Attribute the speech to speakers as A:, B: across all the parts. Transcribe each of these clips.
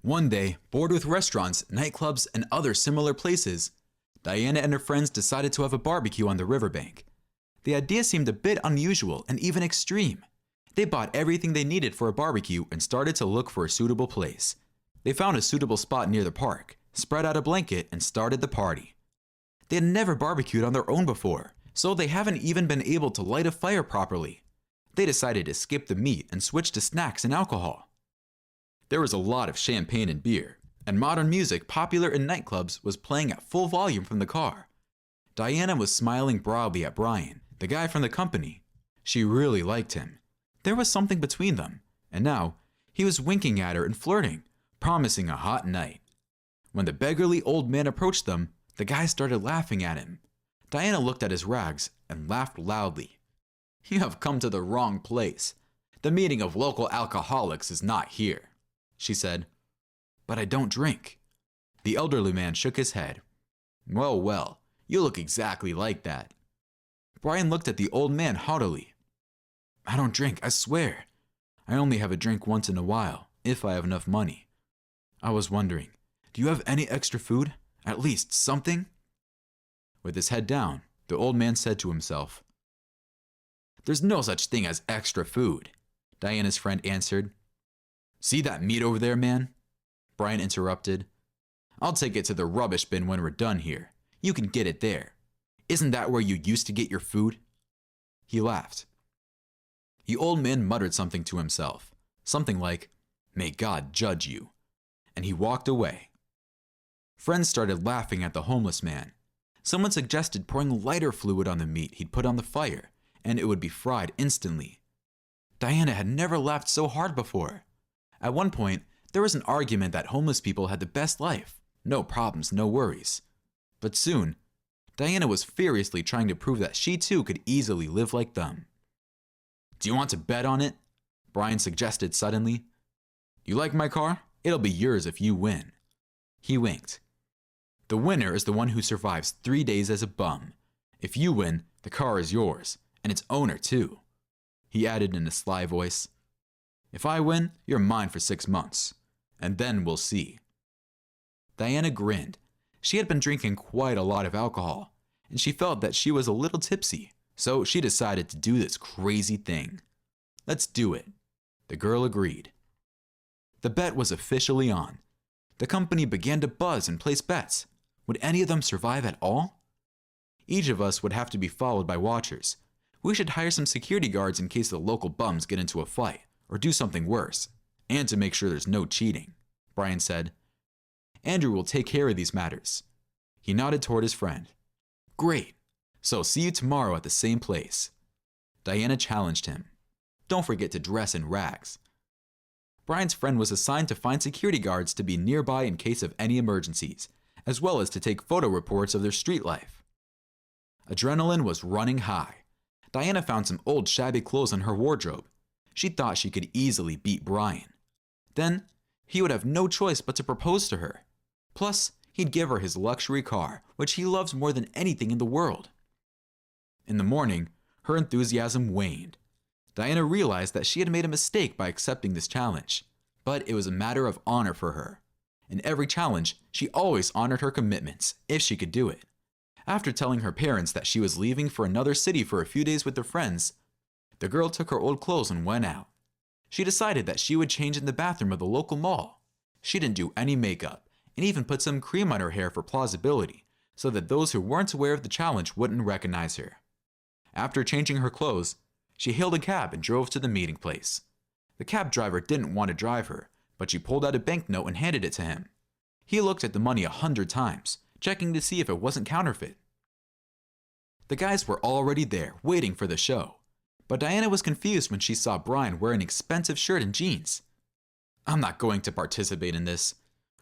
A: One day, bored with restaurants, nightclubs, and other similar places, Diana and her friends decided to have a barbecue on the riverbank. The idea seemed a bit unusual and even extreme. They bought everything they needed for a barbecue and started to look for a suitable place. They found a suitable spot near the park, spread out a blanket, and started the party. They had never barbecued on their own before, so they haven't even been able to light a fire properly. They decided to skip the meat and switch to snacks and alcohol. There was a lot of champagne and beer, and modern music popular in nightclubs was playing at full volume from the car. Diana was smiling broadly at Bryan, the guy from the company. She really liked him. There was something between them, and now he was winking at her and flirting, promising a hot night. When the beggarly old man approached them, the guy started laughing at him. Diana looked at his rags and laughed loudly. "You have come to the wrong place. The meeting of local alcoholics is not here," she said. "But I don't drink." The elderly man shook his head. Well, well, you look exactly like that." Bryan looked at the old man haughtily. "I don't drink, I swear. I only have a drink once in a while, if I have enough money. I was wondering, do you have any extra food? At least something?" With his head down, the old man said to himself. "There's no such thing as extra food," Diana's friend answered. "See that meat over there, man?" Bryan interrupted. "I'll take it to the rubbish bin when we're done here. You can get it there. Isn't that where you used to get your food?" He laughed. The old man muttered something to himself, something like, "May God judge you," and he walked away. Friends started laughing at the homeless man. Someone suggested pouring lighter fluid on the meat he'd put on the fire, and it would be fried instantly. Diana had never laughed so hard before. At one point, there was an argument that homeless people had the best life, no problems, no worries. But soon, Diana was furiously trying to prove that she too could easily live like them. "Do you want to bet on it?" Bryan suggested suddenly. "You like my car? It'll be yours if you win." He winked. "The winner is the one who survives 3 days as a bum. If you win, the car is yours, and its owner too." He added in a sly voice, "If I win, you're mine for 6 months, and then we'll see." Diana grinned. She had been drinking quite a lot of alcohol, and she felt that she was a little tipsy, so she decided to do this crazy thing. "Let's do it." The girl agreed. The bet was officially on. The company began to buzz and place bets. Would any of them survive at all? Each of us would have to be followed by watchers. We should hire some security guards in case the local bums get into a fight, or do something worse, and to make sure there's no cheating, Bryan said. "Andrew will take care of these matters." He nodded toward his friend. "Great. So see you tomorrow at the same place." Diana challenged him. "Don't forget to dress in rags." Bryan's friend was assigned to find security guards to be nearby in case of any emergencies, as well as to take photo reports of their street life. Adrenaline was running high. Diana found some old shabby clothes in her wardrobe. She thought she could easily beat Bryan. Then, he would have no choice but to propose to her. Plus, he'd give her his luxury car, which he loves more than anything in the world. In the morning, her enthusiasm waned. Diana realized that she had made a mistake by accepting this challenge, but it was a matter of honor for her. In every challenge, she always honored her commitments, if she could do it. After telling her parents that she was leaving for another city for a few days with her friends, the girl took her old clothes and went out. She decided that she would change in the bathroom of the local mall. She didn't do any makeup, and even put some cream on her hair for plausibility, so that those who weren't aware of the challenge wouldn't recognize her. After changing her clothes, she hailed a cab and drove to the meeting place. The cab driver didn't want to drive her, but she pulled out a banknote and handed it to him. He looked at the money 100 times, checking to see if it wasn't counterfeit. The guys were already there, waiting for the show. But Diana was confused when she saw Bryan wear an expensive shirt and jeans. "I'm not going to participate in this.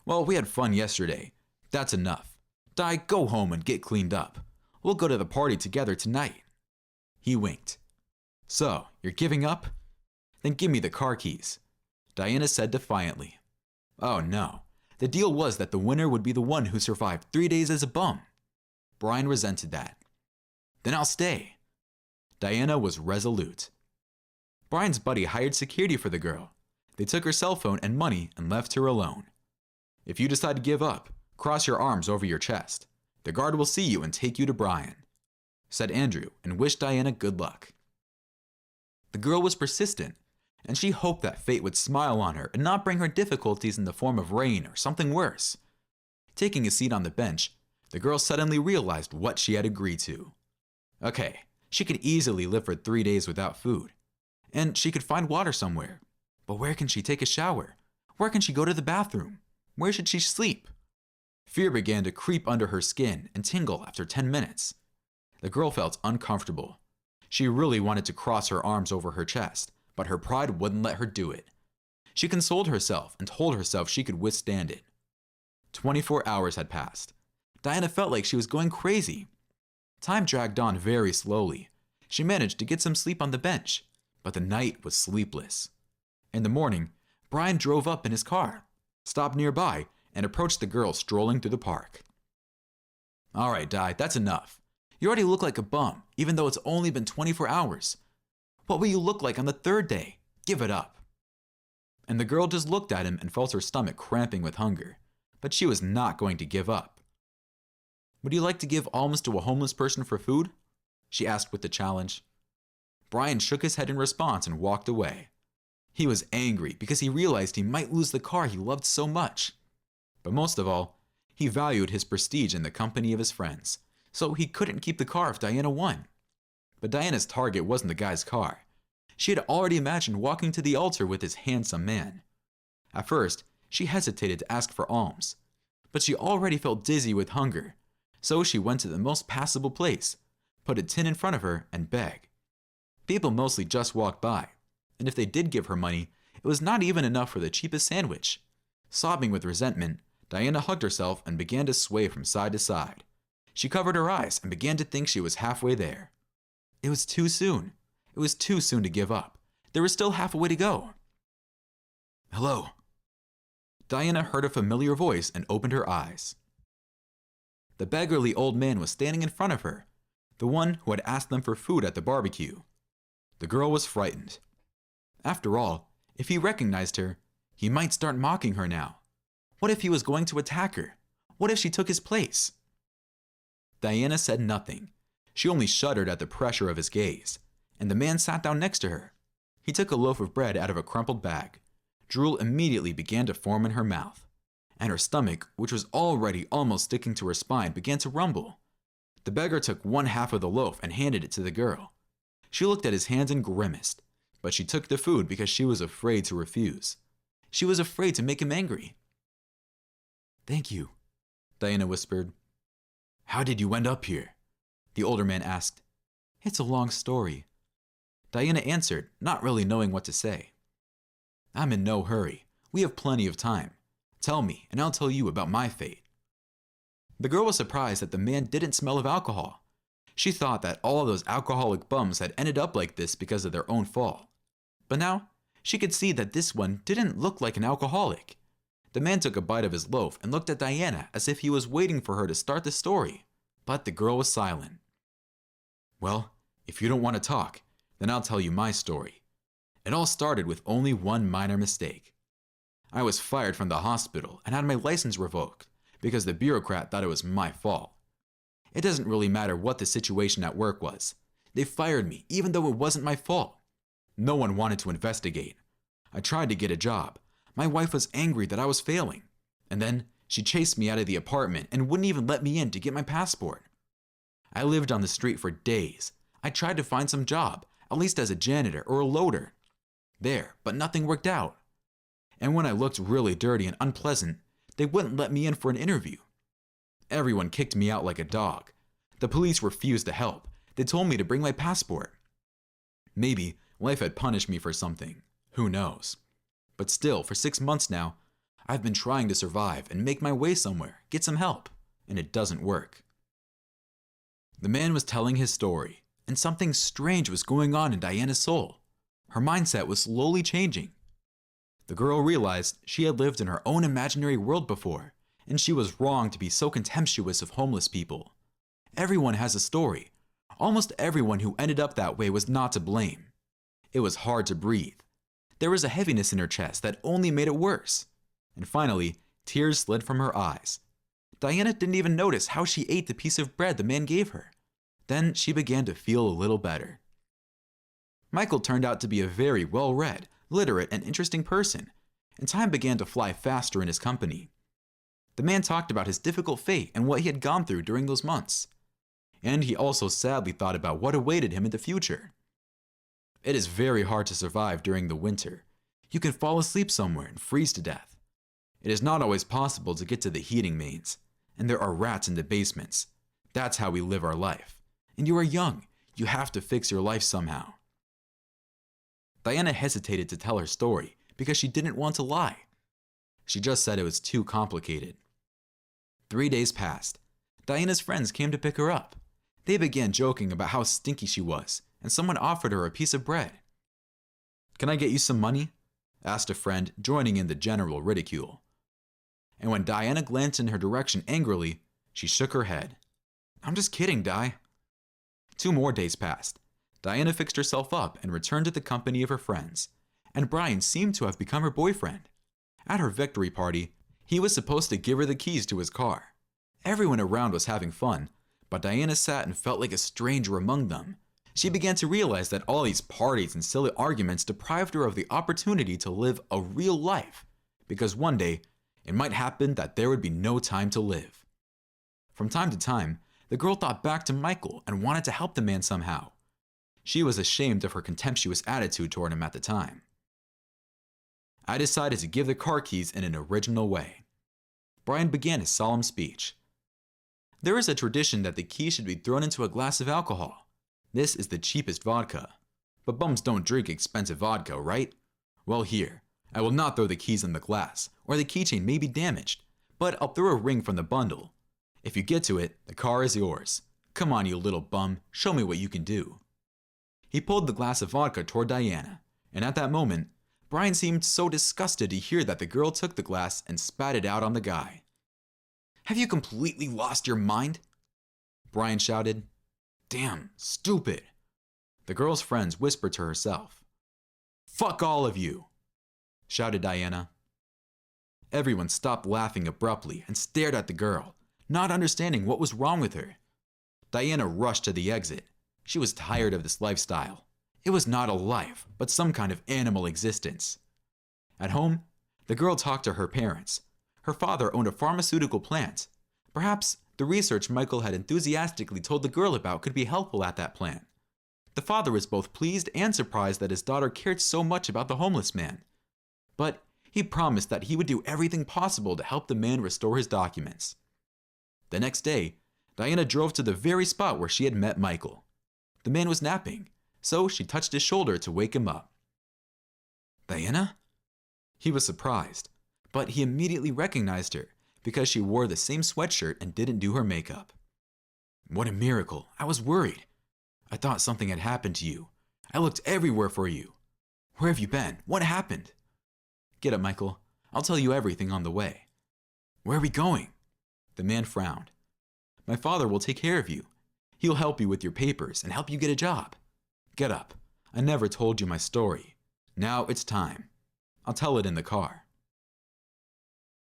A: Well, we had fun yesterday. That's enough. Di, go home and get cleaned up. We'll go to the party together tonight." He winked. "So, you're giving up? Then give me the car keys," Diana said defiantly. Oh no, the deal was that the winner would be the one who survived 3 days as a bum. Bryan resented that. "Then I'll stay." Diana was resolute. Bryan's buddy hired security for the girl. They took her cell phone and money and left her alone. If you decide to give up, cross your arms over your chest. The guard will see you and take you to Bryan," said Andrew, and wished Diana good luck. The girl was persistent, and she hoped that fate would smile on her and not bring her difficulties in the form of rain or something worse. Taking a seat on the bench, the girl suddenly realized what she had agreed to. Okay, she could easily live for 3 days without food, and she could find water somewhere. But where can she take a shower? Where can she go to the bathroom? Where should she sleep? Fear began to creep under her skin and tingle after 10 minutes. The girl felt uncomfortable. She really wanted to cross her arms over her chest, but her pride wouldn't let her do it. She consoled herself and told herself she could withstand it. 24 hours had passed. Diana felt like she was going crazy. Time dragged on very slowly. She managed to get some sleep on the bench, but the night was sleepless. In the morning, Bryan drove up in his car, stopped nearby, and approached the girl strolling through the park. "All right, Di, that's enough. You already look like a bum, even though it's only been 24 hours. What will you look like on the 3rd day? Give it up." And the girl just looked at him and felt her stomach cramping with hunger, but she was not going to give up. "Would you like to give alms to a homeless person for food?" she asked with the challenge. Bryan shook his head in response and walked away. He was angry because he realized he might lose the car he loved so much. But most of all, he valued his prestige in the company of his friends, so he couldn't keep the car if Diana won. But Diana's target wasn't the guy's car. She had already imagined walking to the altar with this handsome man. At first, she hesitated to ask for alms, but she already felt dizzy with hunger, so she went to the most passable place, put a tin in front of her, and begged. People mostly just walked by, and if they did give her money, it was not even enough for the cheapest sandwich. Sobbing with resentment, Diana hugged herself and began to sway from side to side. She covered her eyes and began to think she was halfway there. It was too soon. It was too soon to give up. There was still half a way to go. "Hello." Diana heard a familiar voice and opened her eyes. The beggarly old man was standing in front of her, the one who had asked them for food at the barbecue. The girl was frightened. After all, if he recognized her, he might start mocking her now. What if he was going to attack her? What if she took his place? Diana said nothing. She only shuddered at the pressure of his gaze, and the man sat down next to her. He took a loaf of bread out of a crumpled bag. Drool immediately began to form in her mouth, and her stomach, which was already almost sticking to her spine, began to rumble. The beggar took 1/2 of the loaf and handed it to the girl. She looked at his hands and grimaced, but she took the food because she was afraid to refuse. She was afraid to make him angry. "Thank you," Diana whispered. "How did you end up here?" the older man asked. "It's a long story," Diana answered, not really knowing what to say. "I'm in no hurry. We have plenty of time. Tell me, and I'll tell you about my fate." The girl was surprised that the man didn't smell of alcohol. She thought that all of those alcoholic bums had ended up like this because of their own fault. But now, she could see that this one didn't look like an alcoholic. The man took a bite of his loaf and looked at Diana as if he was waiting for her to start the story, but the girl was silent. "Well, if you don't want to talk, then I'll tell you my story. It all started with only one minor mistake. I was fired from the hospital and had my license revoked because the bureaucrat thought it was my fault. It doesn't really matter what the situation at work was. They fired me even though it wasn't my fault. No one wanted to investigate. I tried to get a job. My wife was angry that I was failing, and then she chased me out of the apartment and wouldn't even let me in to get my passport. I lived on the street for days. I tried to find some job, at least as a janitor or a loader. There, but nothing worked out. And when I looked really dirty and unpleasant, they wouldn't let me in for an interview. Everyone kicked me out like a dog. The police refused to help. They told me to bring my passport. Maybe life had punished me for something. Who knows? But still, for 6 months now, I've been trying to survive and make my way somewhere, get some help, and it doesn't work." The man was telling his story, and something strange was going on in Diana's soul. Her mindset was slowly changing. The girl realized she had lived in her own imaginary world before, and she was wrong to be so contemptuous of homeless people. Everyone has a story. Almost everyone who ended up that way was not to blame. It was hard to breathe. There was a heaviness in her chest that only made it worse. And finally, Tears slid from her eyes. Diana didn't even notice how she ate the piece of bread the man gave her. Then she began to feel a little better. Michael turned out to be a very well-read, literate, and interesting person, and time began to fly faster in his company. The man talked about his difficult fate and what he had gone through during those months. And he also sadly thought about what awaited him in the future. It is very hard to survive during the winter. You can fall asleep somewhere and freeze to death. It is not always possible to get to the heating mains, and there are rats in the basements. That's how we live our life. And you are young. You have to fix your life somehow. Diana hesitated to tell her story because she didn't want to lie. She just said it was too complicated. 3 days passed. Diana's friends came to pick her up. They began joking about how stinky she was, and someone offered her a piece of bread. "Can I get you some money?" asked a friend, joining in the general ridicule. And when Diana glanced in her direction angrily, she shook her head. "I'm just kidding, Di." 2 more days passed. Diana fixed herself up and returned to the company of her friends, and Bryan seemed to have become her boyfriend. At her victory party, he was supposed to give her the keys to his car. Everyone around was having fun, but Diana sat and felt like a stranger among them. She began to realize that all these parties and silly arguments deprived her of the opportunity to live a real life, because one day, it might happen that there would be no time to live. From time to time, the girl thought back to Michael and wanted to help the man somehow. She was ashamed of her contemptuous attitude toward him at the time. I decided to give the car keys in an original way. Bryan began his solemn speech. There is a tradition that the keys should be thrown into a glass of alcohol. This is the cheapest vodka. But bums don't drink expensive vodka, right? Well, here, I will not throw the keys in the glass, or the keychain may be damaged, but I'll throw a ring from the bundle. If you get to it, the car is yours. Come on, you little bum, show me what you can do. He pulled the glass of vodka toward Diana, and at that moment, Bryan seemed so disgusted to hear that the girl took the glass and spat it out on the guy. "Have you completely lost your mind?" Bryan shouted. "Damn, stupid." The girl's friends whispered to herself. "Fuck all of you," shouted Diana. Everyone stopped laughing abruptly and stared at the girl, not understanding what was wrong with her. Diana rushed to the exit. She was tired of this lifestyle. It was not a life, but some kind of animal existence. At home, the girl talked to her parents. Her father owned a pharmaceutical plant. Perhaps the research Michael had enthusiastically told the girl about could be helpful at that plant. The father was both pleased and surprised that his daughter cared so much about the homeless man. But he promised that he would do everything possible to help the man restore his documents. The next day, Diana drove to the very spot where she had met Michael. The man was napping, so she touched his shoulder to wake him up. "Diana?" He was surprised, but he immediately recognized her because she wore the same sweatshirt and didn't do her makeup. "What a miracle. I was worried. I thought something had happened to you. I looked everywhere for you. Where have you been? What happened?" "Get up, Michael. I'll tell you everything on the way." "Where are we going?" The man frowned. "My father will take care of you. He'll help you with your papers and help you get a job. Get up. I never told you my story. Now it's time. I'll tell it in the car."